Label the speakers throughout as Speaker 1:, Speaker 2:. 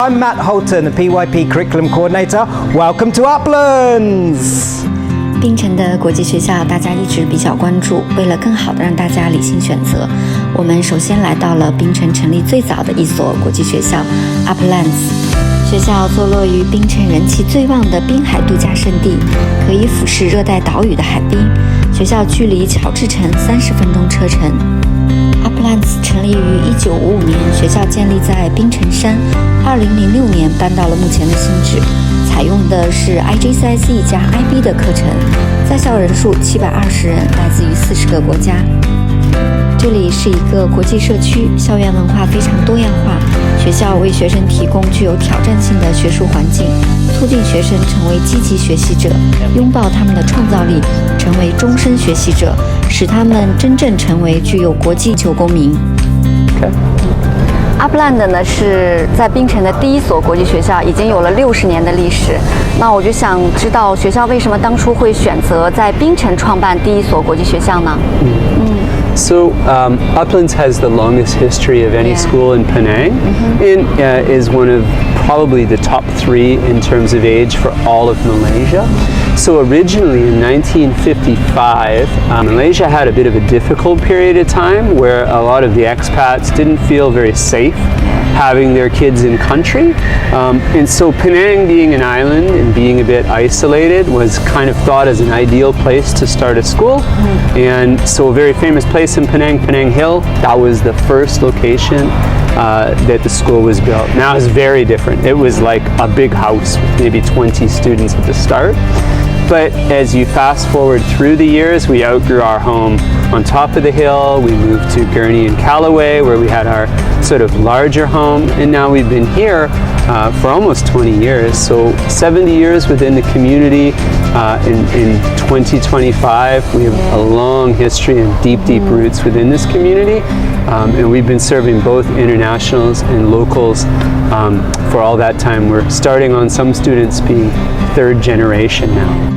Speaker 1: I'm Matt Holton, the PYP Curriculum Coordinator. Welcome to Uplands!
Speaker 2: 槟城的国际学校大家一直比较关注，为了更好的让大家理性选择，我们首先来到了槟城成立最早的一所国际学校 Uplands。学校坐落于槟城人气最旺的滨海度假胜地，可以俯视热带岛屿的海滨。学校距离乔治城30分钟车程。Uplands 成立于1955年，学校建立在槟城山，2006年搬到了目前的新址，采用的是 IGCSE 加 IB 的课程，在校人数720人，来自于40个国家。这里是一个国际社区，校园文化非常多样化，学校为学生提供具有挑战性的学术环境，促进学生成为积极学习者，拥抱他们的创造力，成为终身学习者，使他们真正成为具有国际球公民。Upland 呢是在槟城的第一所国际学校，已经有了60年的历史。那我就想知道学校为什么当初会选择在槟城创办第一所国际学校呢
Speaker 3: So Uplands has the longest history of any school in Penang, and is one of probably the top 3 in terms of age for all of Malaysia. So originally in 1955, Malaysia had a bit of a difficult period of time where a lot of the expats didn't feel very safe having their kids in country. And so Penang, being an island and being a bit isolated, was kind of thought as an ideal place to start a school. And so a very famous place in Penang, Penang Hill, that was the first location that the school was built. Now it's very different. It was like a big house with maybe 20 students at the start. But as you fast forward through the years, we outgrew our home on top of the hill. We moved to Gurney and Callaway, where we had our sort of larger home. And now we've been here for almost 20 years. So 70 years within the community. In 2025, we have a long history and deep roots within this community. And we've been serving both internationals and locals for all that time. We're starting on some students being 3rd generation now.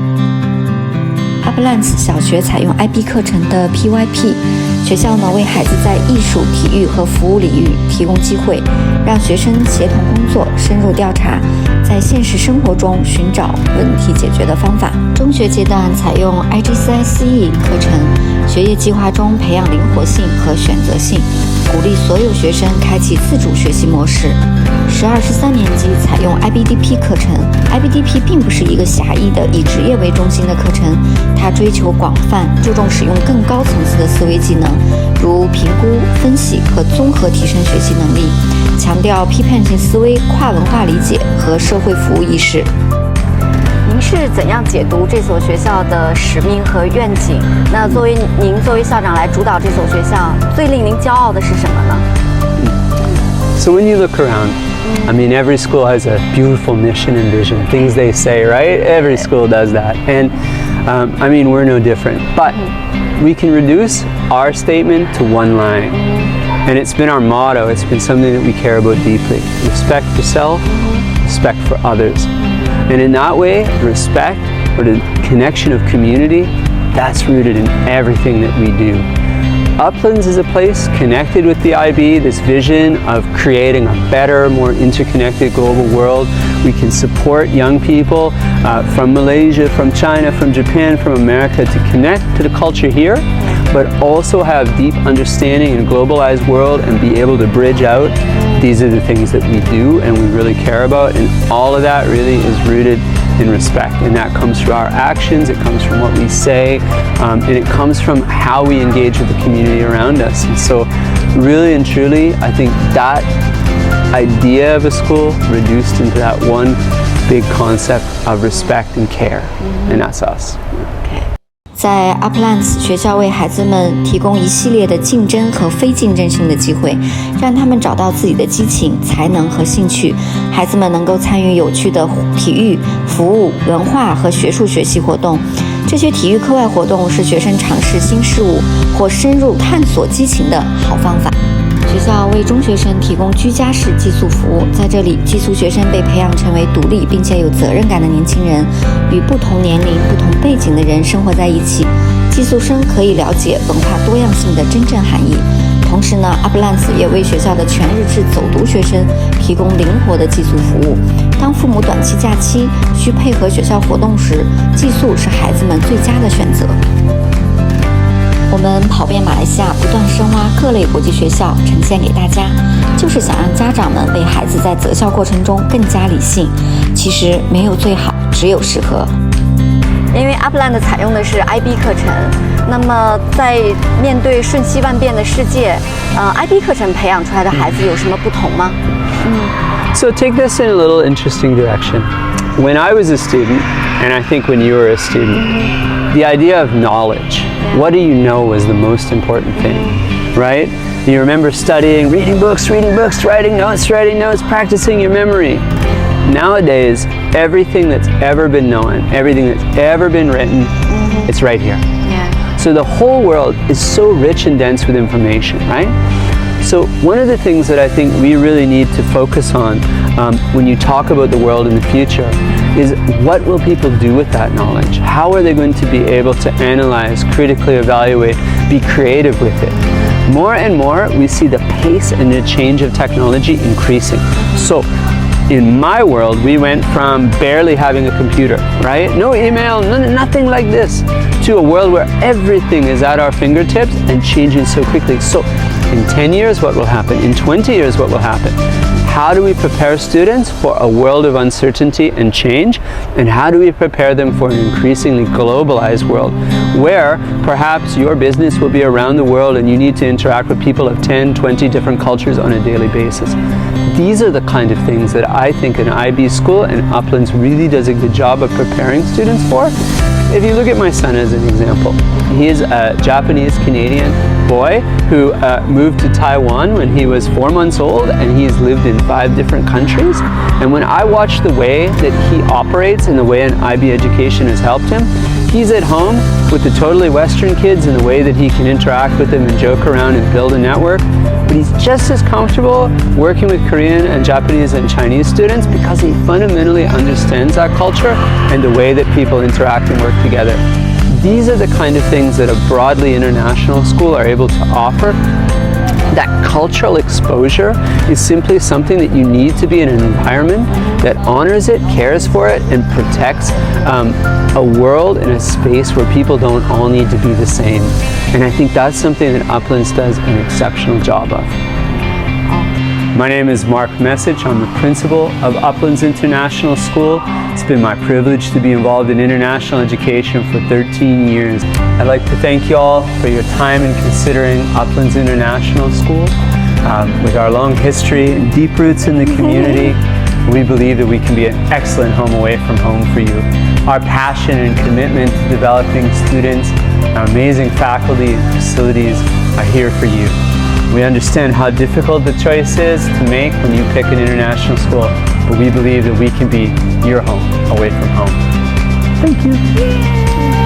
Speaker 2: Uplands 小学采用 IB 课程的 PYP， 学校呢为孩子在艺术、体育和服务领域提供机会，让学生协同工作、深入调查，在现实生活中寻找问题解决的方法。中学阶段采用 IGCSE 课程，学业计划中培养灵活性和选择性，鼓励所有学生开启自主学习模式。12、13年级采用 IBDP 课程 ，IBDP 并不是一个狭义的以职业为中心的课程，它追求广泛，注重使用更高层次的思维技能，如评估、分析和综合提升学习能力，强调批判性思维、跨文化理解和社会服务意识。您是怎样解读这所学校的使命和愿景？那您作为校长来主导这所学校，最令您骄傲的是什么呢？
Speaker 3: So when you look around, I mean, every school has a beautiful mission and vision, things they say, right? Every school does that. And I mean, we're no different. But we can reduce our statement to one line. And it's been our motto. It's been something that we care about deeply. Respect yourself, respect for others. And in that way, respect, or the connection of community, that's rooted in everything that we do. Uplands is a place connected with the IB, this vision of creating a better, more interconnected global world. We can support young people from Malaysia, from China, from Japan, from America to connect to the culture here, but also have deep understanding in a globalized world and be able to bridge out. These are the things that we do and we really care about, and all of that really is rooted in respect, and that comes through our actions, it comes from what we say, and it comes from how we engage with the community around us. And so really and truly, I think that idea of a school reduced into that one big concept of respect and care, and that's us.
Speaker 2: 在 Uplands 学校为孩子们提供一系列的竞争和非竞争性的机会，让他们找到自己的激情、才能和兴趣。孩子们能够参与有趣的体育、服务、文化和学术学习活动。这些体育课外活动是学生尝试新事物或深入探索激情的好方法。学校为中学生提供居家式寄宿服务，在这里，寄宿学生被培养成为独立并且有责任感的年轻人，与不同年龄、不同背景的人生活在一起。寄宿生可以了解文化多样性的真正含义，同同时呢 ，Uplands 也为学校的全日制走读学生提供灵活的寄宿服务。当父母短期假期需配合学校活动时，寄宿是孩子们最佳的选择。我们跑遍马来西亚，不断深挖各类国际学校，呈现给大家，就是想让家长们为孩子在择校过程中更加理性。其实没有最好，只有适合。因为 Uplands 采用的是 IB 课程，那么在面对瞬息万变的世界，IB 课程培养出来的孩子有什么不同吗
Speaker 3: ？So take this in a little interesting direction. When I was a student, and I think when you were a student, the idea of knowledge, what do you know was the most important thing, right? You remember studying, reading books, writing notes, practicing your memory. Nowadays, everything that's ever been known, everything that's ever been written, it's right here. So the whole world is so rich and dense with information, right? So one of the things that I think we really need to focus on when you talk about the world in the future is what will people do with that knowledge? How are they going to be able to analyze, critically evaluate, be creative with it? More and more, we see the pace and the change of technology increasing. So in my world, we went from barely having a computer, right? No email, nothing like this, to a world where everything is at our fingertips and changing so quickly. So in 10 years, what will happen? In 20 years, what will happen? How do we prepare students for a world of uncertainty and change? And how do we prepare them for an increasingly globalized world where perhaps your business will be around the world and you need to interact with people of 10, 20 different cultures on a daily basis? These are the kind of things that I think an IB school and Uplands really does a good job of preparing students for. If you look at my son as an example, he is a Japanese-Canadian boy who moved to Taiwan when he was 4 months old, and he's lived in 5 different countries. And when I watch the way that he operates and the way an IB education has helped him, he's at home with the totally Western kids and the way that he can interact with them and joke around and build a network. But he's just as comfortable working with Korean and Japanese and Chinese students because he fundamentally understands that culture and the way that people interact and work together. These are the kind of things that a broadly international school are able to offer. That cultural exposure is simply something that you need to be in an environment that honors it, cares for it, and protects a world and a space where people don't all need to be the same. And I think that's something that Uplands does an exceptional job of. My name is Mark Message. I'm the principal of Uplands International School. It's been my privilege to be involved in international education for 13 years. I'd like to thank you all for your time in considering Uplands International School. With our long history and deep roots in the community, we believe that we can be an excellent home away from home for you. Our passion and commitment to developing students, our amazing faculty and facilities are here for you. We understand how difficult the choice is to make when you pick an international school, but we believe that we can be your home away from home. Thank you.